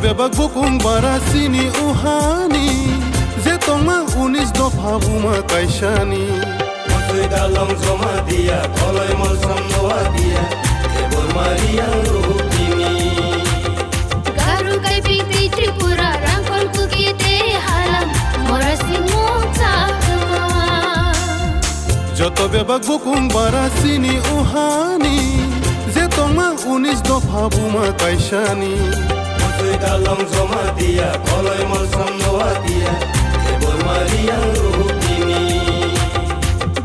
bebak bukung bara sini uhani Zetongma unis dopha buma kaishani Masui dalong zoma dia koloi molsam noa dia Ebor mariang rukini Garu kai piti Tripura rangkol kukite halam morasi mota Joto bebak bukung bara sini uhani Zetongma unis dopha buma kaishani Masui dalong zoma dia koloi molsam noa dia Ebor mariang rukini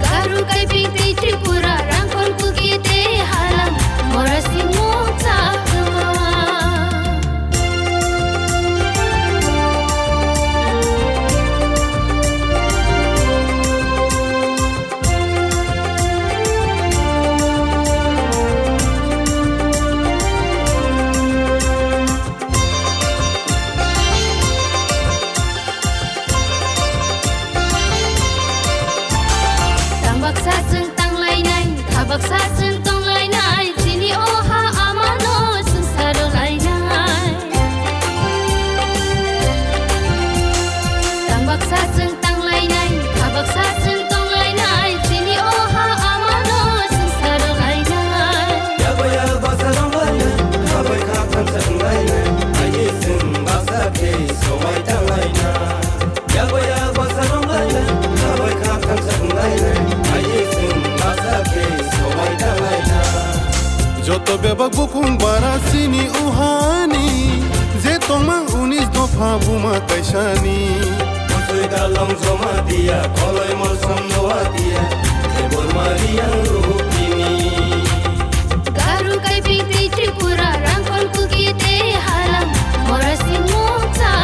Garu kai piti Tripura rangkol kukite halam morasi mota Baksa sung tang lai nai, baksa sung tong lai nai, sini oha amano susaro lai nai. Tang baksa sung tang lai nai, baksa sung tong lai nai, sini oha amano susaro lai nai. Ya boya baksa dong lai nai, kabai kakam sang lai nai, aye sung baksa ke somai tang lai nai. Ya boya baksa dong lai nai, kabai kakam sang lai nai. Joto bebak bukung bara sini uhani Zetongma unis dopha buma kaishani Masui dalong zoma dia koloi molsam noa dia Ebor mariang rukini Garu kai piti Tripura rangkol kukite halam morasi mota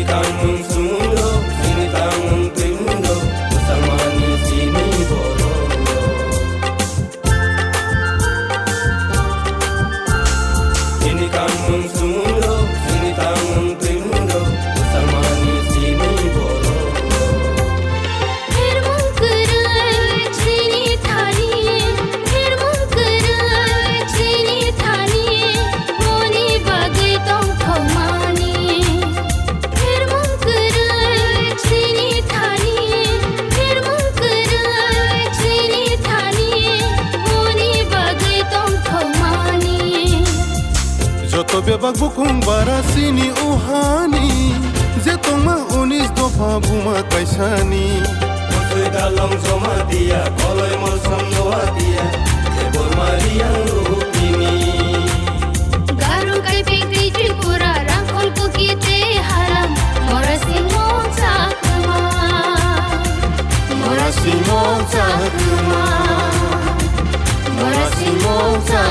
Tangun sumundo, sini tangun primundo, bersama sini bolongo. Ini tangun sumundo, sini tangun primundo, bersama sini bolongo. फिर मुकराय चीनी थाली फिर मुकराय चीनी थाली मोनी बागे तो थमानी फिर मुकराय चीनी थाली फिर मुकराय चीनी थाली मोनी बागे तो थमानी Joto bebak bukung bara sini uhani Zetongma unis dopha buma kaishani Masui dalong zoma dia koloi molsam noa dia Ebor mariang rukini Garu kai piti Tripura rangkol kukite halam morasi mota Morasi mota morasi mota